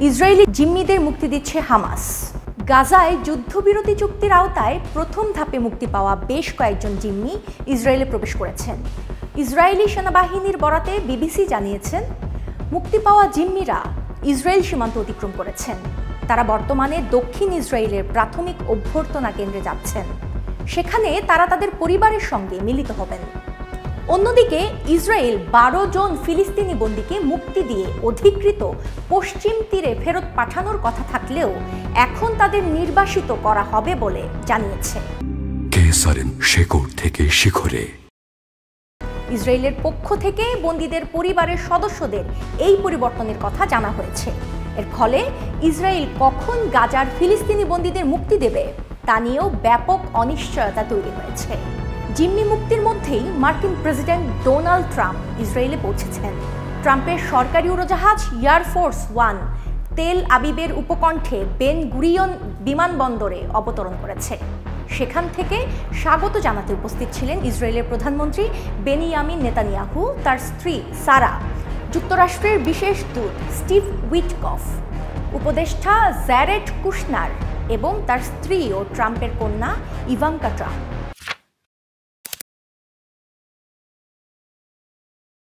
Israeli জিম্মিদের মুক্তি দিচ্ছে Hamas. গাজায় যুদ্ধবিরতি চুক্তির আওতায় প্রথম ধাপে মুক্তি পাওয়া বেশ কয়েকজন জিম্মি ইসরায়েলে প্রবেশ করেছেন। ইসরায়েলি সেনাবাহিনীর বরাতে বিবিসি জানিয়েছেন, মুক্তি পাওয়া জিম্মিরা ইসরায়েল সীমান্ত অতিক্রম করেছেন। তারা বর্তমানে দক্ষিণ ইসরায়েলের প্রাথমিক অভ্যর্থনা কেন্দ্রে যাচ্ছেন। সেখানে তারা তাদের পরিবারের সঙ্গে মিলিত হবেন। অন্যদিকে ইসরায়েল 12 জন ফিলিস্তিনি বন্দীকে মুক্তি দিয়ে অধিকৃত পশ্চিম তীরে ফেরত পাঠানোর কথা থাকলেও এখন তাদের নির্বাসিত করা হবে বলে জানিয়েছে। শেকড় থেকে শিখরে। ইসরায়েলের পক্ষ থেকে বন্দীদের পরিবারের সদস্যদের এই পরিবর্তনের কথা জানা হয়েছে। এর ফলে ইসরায়েল কখন গাজার ফিলিস্তিনি বন্দীদের মুক্তি দেবে তা নিয়েও ব্যাপক অনিশ্চয়তা তৈরি হয়েছে। জিম্মি মুক্তির মধ্যেই মার্কিন প্রেসিডেন্ট ডোনাল্ড ট্রাম্প ইসরায়েলে পৌঁছেছেন। ট্রাম্পের সরকারি উড়োজাহাজ এয়ারফোর্স ওয়ান তেল আবিবের উপকণ্ঠে বেন গুরিয়ন বিমানবন্দরে অবতরণ করেছে। সেখান থেকে স্বাগত জানাতে উপস্থিত ছিলেন ইসরায়েলের প্রধানমন্ত্রী বেনিয়ামিন নেতানিয়াহু, তার স্ত্রী সারা, যুক্তরাষ্ট্রের বিশেষ দূত স্টিভ উইটকফ, উপদেষ্টা জ্যারেড কুশনার এবং তার স্ত্রী ও ট্রাম্পের কন্যা ইভাঙ্কা ট্রাম্প।